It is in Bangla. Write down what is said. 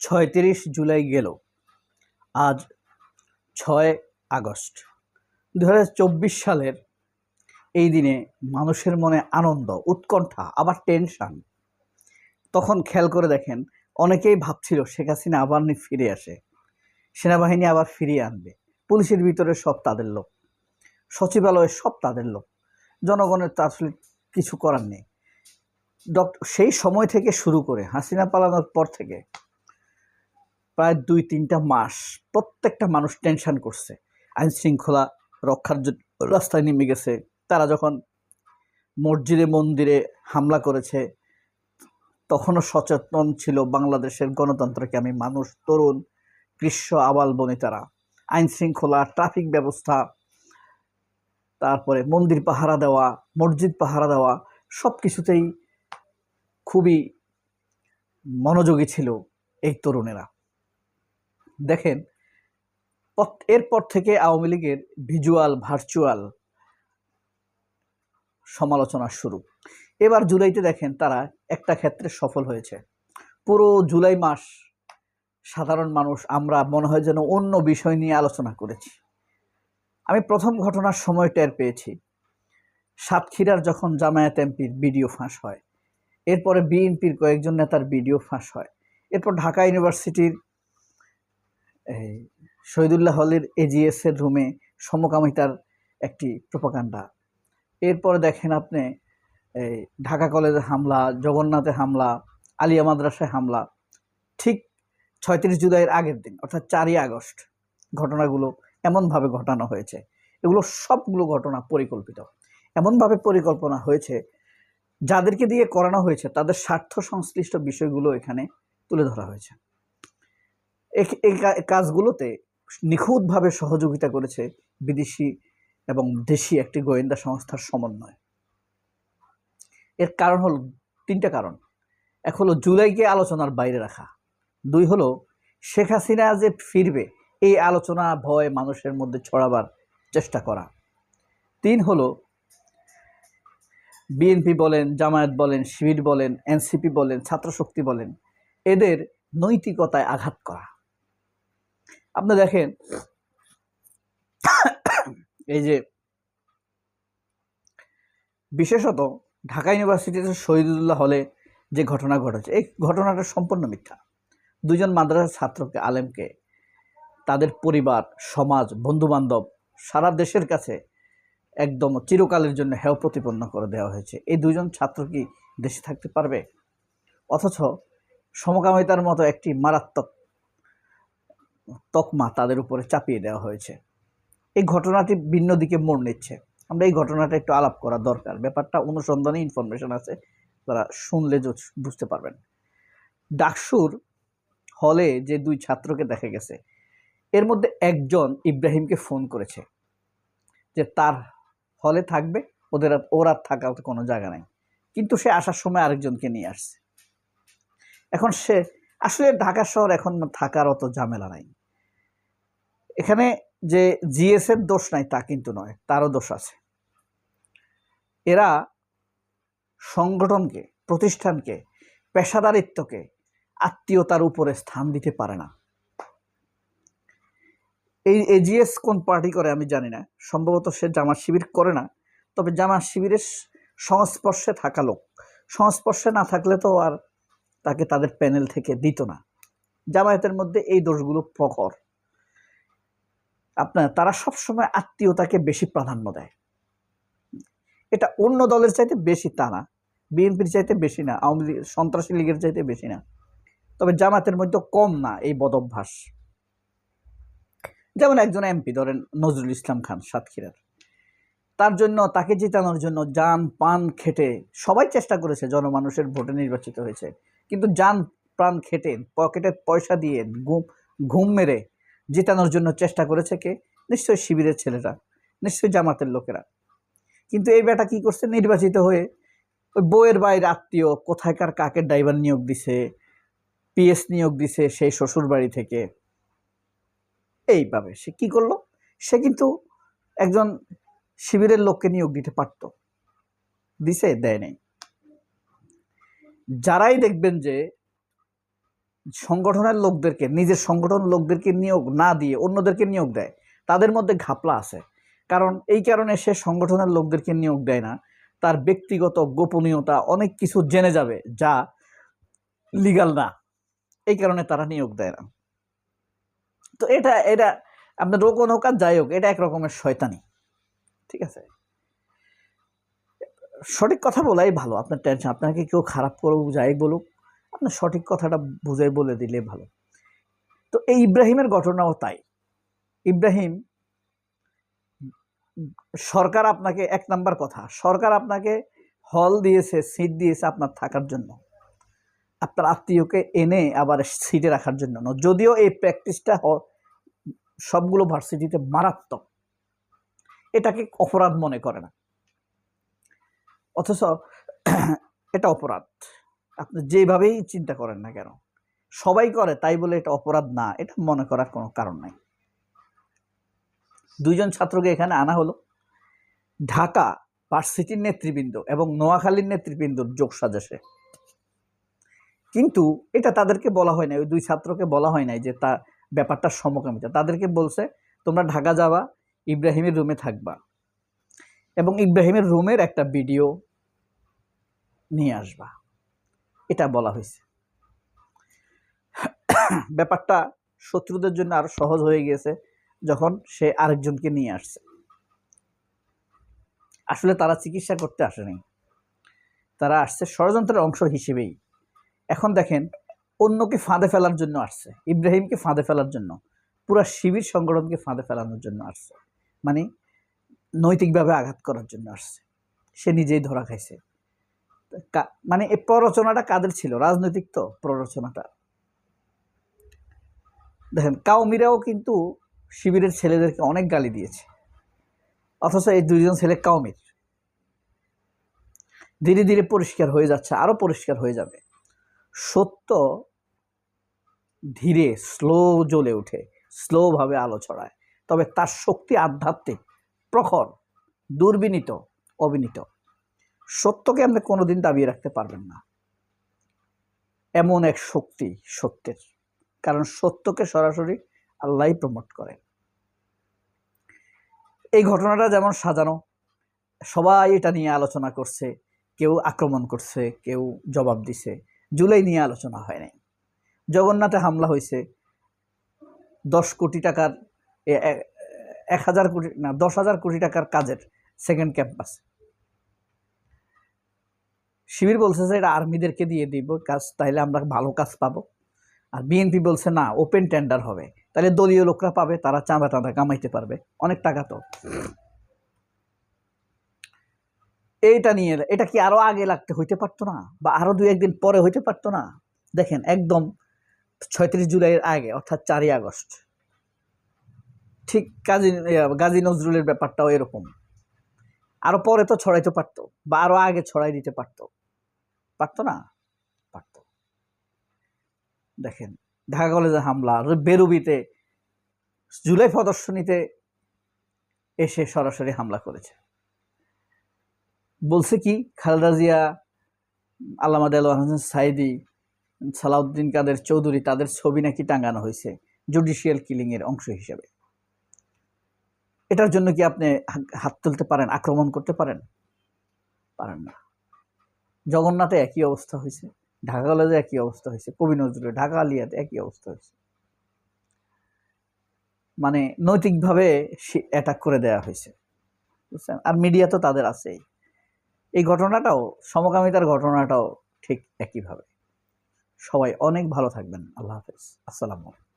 ৩৬ জুলাই গেল, আজ ৬ আগস্ট ২০২৪ সালের এই দিনে মানুষের মনে আনন্দ, উৎকণ্ঠা, আবার টেনশন। তখন খেয়াল করে দেখেন, অনেকেই ভাবছিল শেখ হাসিনা আবার ফিরে আসে, সেনাবাহিনী আবার ফিরিয়ে আনবে, পুলিশের ভিতরে সব তাদের লোক, সচিবালয়ে সব তাদের লোক, জনগণের তা আসলে কিছু করার নেই। সেই সময় থেকে শুরু করে হাসিনা পালানোর পর থেকে প্রায় ২-৩টা মাস প্রত্যেকটা মানুষ টেনশন করছে। আইন শৃঙ্খলা রক্ষার জন্য রাস্তায় নেমে গেছে। তারা যখন মসজিদে মন্দিরে হামলা করেছে তখনও সচেতন ছিল বাংলাদেশের গণতন্ত্রকে আমি মানুষ, তরুণ, কৃষ্ণ, আবাল বনিতারা। আইন শৃঙ্খলা, ট্রাফিক ব্যবস্থা, তারপরে মন্দির পাহারা দেওয়া, মসজিদ পাহারা দেওয়া, সব কিছুতেই খুবই মনোযোগী ছিল এই তরুণেরা। দেখেন, এরপর থেকে আওয়ামী লীগের ভার্চুয়াল সমালোচনা শুরু। এবার জুলাইতে দেখেন তারা একটা ক্ষেত্রে সফল হয়েছে। পুরো জুলাই মাস সাধারণ মানুষ আমরা মনে হয় যেন অন্য বিষয় নিয়ে আলোচনা করেছি। আমি প্রথম ঘটনার সময় টের পেয়েছি সাতক্ষীরার যখন জামায়াত এমপির ভিডিও ফাঁস হয়, এরপরে বিএনপির কয়েকজন নেতার ভিডিও ফাঁস হয়, এরপর ঢাকা ইউনিভার্সিটির শহীদুল্লাহ হলের এজিএস এর রুমে সমকামিতার একটি প্রোপাগান্ডা। এরপর দেখেন আপনি ঢাকা কলেজে হামলা, জগন্নাথে হামলা, আলিয়া মাদ্রাসায় হামলা। ঠিক ৩৬ জুলাইয়ের আগের দিন অর্থাৎ ৪ই আগস্ট ঘটনাগুলো এমনভাবে ঘটানো হয়েছে। এগুলো সবগুলো ঘটনা পরিকল্পিত, এমনভাবে পরিকল্পনা হয়েছে, যাদেরকে দিয়ে করানো হয়েছে তাদের স্বার্থ সংশ্লিষ্ট বিষয়গুলো এখানে তুলে ধরা হয়েছে। এই কাজগুলোতে নিখুঁতভাবে সহযোগিতা করেছে বিদেশি এবং দেশি একটি গোয়েন্দা সংস্থার সমন্বয়। এর কারণ হলো 3টা কারণ। এক হলো জুলাইকে আলোচনার বাইরে রাখা, 2 হলো শেখ হাসিনা যে ফিরবে এই আলোচনা ভয় মানুষের মধ্যে ছড়াবার চেষ্টা করা, 3 হলো বিএনপি বলেন, জামায়াত বলেন, শিবির বলেন, এনসিপি বলেন, ছাত্রশক্তি বলেন, এদের নৈতিকতায় আঘাত করা। আপনি দেখেন এই যে বিশেষত ঢাকা ইউনিভার্সিটিতে শহীদুল্লাহ হলে যে ঘটনা ঘটেছে, এই ঘটনাটা সম্পূর্ণ মিথ্যা। 2 জন মাদ্রাসার ছাত্রকে, আলেমকে, তাদের পরিবার, সমাজ, বন্ধুবান্ধব, সারা দেশের কাছে একদম চিরকালের জন্য হেয় প্রতিপন্ন করে দেওয়া হয়েছে। এই 2 জন ছাত্র কি দেশে থাকতে পারবে? অথচ সমকামিতার মতো একটি মারাত্মক তকমা তাদের উপরে চাপিয়ে দেওয়া হয়েছে। এই ঘটনাটি ভিন্ন দিকে মোড় নিচ্ছে। আমরা এই ঘটনাটা একটু আলাপ করা দরকার। ব্যাপারটা অনুসন্ধানী ইনফরমেশন আছে, তারা শুনলে বুঝতে পারবেন। ডাকসুর হলে যে 2 ছাত্রকে দেখা গেছে, এর মধ্যে একজন ইব্রাহিমকে ফোন করেছে যে তার হলে থাকবে, ওরা থাকার কোনো জায়গা নাই, কিন্তু সে আসার সময় আরেকজনকে নিয়ে আসছে। এখন সে আসলে ঢাকা শহর এখন থাকার অত ঝামেলা নাই। এখানে যে জিএস এর দোষ নাই তা কিন্তু নয়, তারও দোষ আছে। এরা সংগঠনকে, প্রতিষ্ঠানকে, পেশাদারিত্বকে আত্মীয়তার উপরে স্থান দিতে পারে না। এই এজিএস কোন পার্টি করে আমি জানি না, সম্ভবত সে জামাত শিবির করে না, তবে জামাত শিবিরের সংস্পর্শে থাকা লোক। সংস্পর্শে না থাকলে তো আর তাকে তাদের প্যানেল থেকে দিত না। জামায়াতের মধ্যে এই দোষগুলো প্রখর। তারা সবসময় আত্মীয়তাকে বেশি প্রাধান্য দেয়। এটা অন্য দলের চাইতে বেশি তা না, বিএনপির চাইতে বেশি না, আওয়ামী লীগ, সন্ত্রাসী লীগের চাইতে বেশি না, তবে জামাতের মধ্যে কম না এই বদভ্যাস। যেমন একজন এমপি ধরেন নজরুল ইসলাম খান সাতক্ষীরার, তার জন্য, তাকে জিতানোর জন্য জান প্রাণ খেটে সবাই চেষ্টা করেছে, জনমানুষের ভোটে নির্বাচিত হয়েছে, কিন্তু জান প্রাণ খেটে পকেটের পয়সা দিয়ে ঘুম মেরে জিতানোর জন্য চেষ্টা করেছে কে? নিশ্চয়ই শিবিরের ছেলেরা, নিশ্চয়ই জামাতের লোকেরা। কিন্তু এই বেটা কি করছে? নির্বাচিত হয়ে ওই বইয়ের বাইরে আত্মীয়, কোথায়কার কাকে ড্রাইভার নিয়োগ দিছে, পিএস নিয়োগ দিছে সেই শ্বশুর বাড়ি থেকে, এইভাবে সে কি করলো? সে কিন্তু একজন শিবিরের লোককে নিয়োগ দিতে পারত, দিছে? দেয় নাই। যারাই দেখবেন যে সংগঠনের লোকদেরকে, নিজের সংগঠন লোকদেরকে নিয়োগ না দিয়ে অন্যদেরকে নিয়োগ দেয়, তাদের মধ্যে ঘাপলা আছে। কারণ এই কারণে সে সংগঠনের লোকদেরকে নিয়োগ দেয় না, তার ব্যক্তিগত গোপনীয়তা অনেক কিছু জেনে যাবে যা লিগাল না, এই কারণে তারা নিয়োগ দেয় না। তো এটা এটা আপনার রোগ হোক আর যাই হোক, এটা এক রকমের শয়তানি। ঠিক আছে, সঠিক কথা বলাই ভালো। আপনার টেনশন, আপনাকে কেউ খারাপ করুক যাই বলুক, আপনার সঠিক কথাটা বুঝাই বলে দিলে ভালো। তো এই ইব্রাহিমের ঘটনাও তাই। ইব্রাহিম, সরকার আপনাকে, এক নাম্বার কথা, সরকার আপনাকে হল দিয়েছে, সিট দিয়েছে আপনার থাকার জন্য, আপনার আত্মীয়কে এনে আবার সিটে রাখার জন্য। যদিও এই প্র্যাকটিসটা সবগুলো ভার্সিটিতে মারাত্মক, এটাকে অপরাধ মনে করে না, অথচ এটা অপরাধ। আপনি যেভাবেই চিন্তা করেন না কেন, সবাই করে তাই বলে এটা অপরাধ না, এটা মনে করার কোনো কারণ নাই। দুইজন ছাত্রকে এখানে আনা হলো, ঢাকা ভার্সিটির নেতৃবৃন্দ এবং নোয়াখালীর নেতৃবৃন্দর যোগ সাজেশে, কিন্তু এটা তাদেরকে বলা হয় নাই, ওই দুই ছাত্রকে বলা হয় নাই যে তা ব্যাপারটা সমকামিতা। তাদেরকে বলছে তোমরা ঢাকা যাবা, ইব্রাহিমের রুমে থাকবা এবং ইব্রাহিমের রুমের একটা ভিডিও নিয়ে আসবা, এটা বলা হয়েছে। ব্যাপারটা শত্রুদের জন্য আরো সহজ হয়ে গেছে যখন সে আরেকজনকে নিয়ে আসছে। আসলে তারা চিকিৎসা করতে আসেনি, তারা আসছে ষড়যন্ত্রের অংশ হিসেবেই। এখন দেখেন, অন্যকে ফাঁদে ফেলার জন্য আসছে, ইব্রাহিমকে ফাঁদে ফেলার জন্য, পুরা শিবির সংগঠনকে ফাঁদে ফেলানোর জন্য আসছে, মানে নৈতিকভাবে আঘাত করার জন্য আসছে। সে নিজেই ধরা খাইছে। মানে এই প্ররোচনাটা কাদের ছিল? রাজনৈতিক তো প্ররোচনাটা। দেখেন, কাউমিরাও কিন্তু শিবিরের ছেলেদেরকে অনেক গালি দিয়েছে, অথচ এই দুইজন ছেলে কাউমির। ধীরে ধীরে পরিষ্কার হয়ে যাচ্ছে, আরো পরিষ্কার হয়ে যাবে। সত্য ধীরে স্লো জ্বলে ওঠে, স্লো ভাবে আলো ছড়ায়, তবে তার শক্তি আধ্যাত্মিক, প্রখর, দুর্বিনীত, অবিনীত। সত্যকে আপনি কোনোদিন দাবিয়ে রাখতে পারবেন না, এমন এক শক্তি সত্যের। কারণ সত্যকে সরাসরি আল্লাহই প্রমোট করে। এই ঘটনাটা যেমন সাজানো, সবাই এটা নিয়ে আলোচনা করছে, কেউ আক্রমণ করছে, কেউ জবাব দিছে। জুলাই নিয়ে আলোচনা হয় নাই। জগন্নাথে হামলা হয়েছে, 10 কোটি টাকার 1000 কোটি না 10,000 কোটি টাকার কাজের সেকেন্ড ক্যাম্পাস। শিবির বলছে যে এটা আর্মিদেরকে দিয়ে দিব কাজ, তাইলে আমরা ভালো কাজ পাবো। আর বিএনপি বলছে না, ওপেন টেন্ডার হবে, তাহলে দলীয় লোকরা পাবে, তারা চাঁদা টাঁদা কামাইতে পারবে, অনেক টাকা তো। এইটা নিয়ে এটা কি আরো আগে লাগতে হইতে পারতো না, বা আরো 2-1 দিন পরে হইতে পারতো না? দেখেন, একদম 36 জুলাইয়ের আগে, অর্থাৎ 4ই আগস্ট, ঠিক গাজী নজরুলের ব্যাপারটাও এরকম। আরো পরে তো ছড়াইতে পারতো, বা আরো আগে ছড়াই দিতে পারতো, পারতো না? পারতো। দেখেন, ঢাকা কলেজে হামলা, বেরুবিতে জুলাই প্রদর্শনীতে এসে সরাসরি হামলা করেছে। বলছে কি, খালেদা জিয়া, আল্লামা দেলোয়ার হোসেন সাইদি, সালাউদ্দিন কাদের চৌধুরী, তাদের ছবি নাকি টাঙানো হয়েছে জুডিশিয়াল কিলিং এর অংশ হিসেবে। এটার জন্য কি আপনি হাত তুলতে পারেন, আক্রমণ করতে পারেন? পারেন না। জগন্নাথে একই অবস্থা হয়েছে, ঢাকা কলেজে একই অবস্থা হয়েছে, কবি নজরুল ঢাকা আলিয়াতে একই অবস্থা হয়েছে। মানে নৈতিকভাবে অ্যাটাক করে দেওয়া হয়েছে, বুঝছেন? আর মিডিয়া তো তাদের আছেই। এই ঘটনাটাও, সমকামিতার ঘটনাটাও ঠিক একইভাবে। সবাই অনেক ভালো থাকবেন। আল্লাহ হাফেজ, আসসালামু আলাইকুম।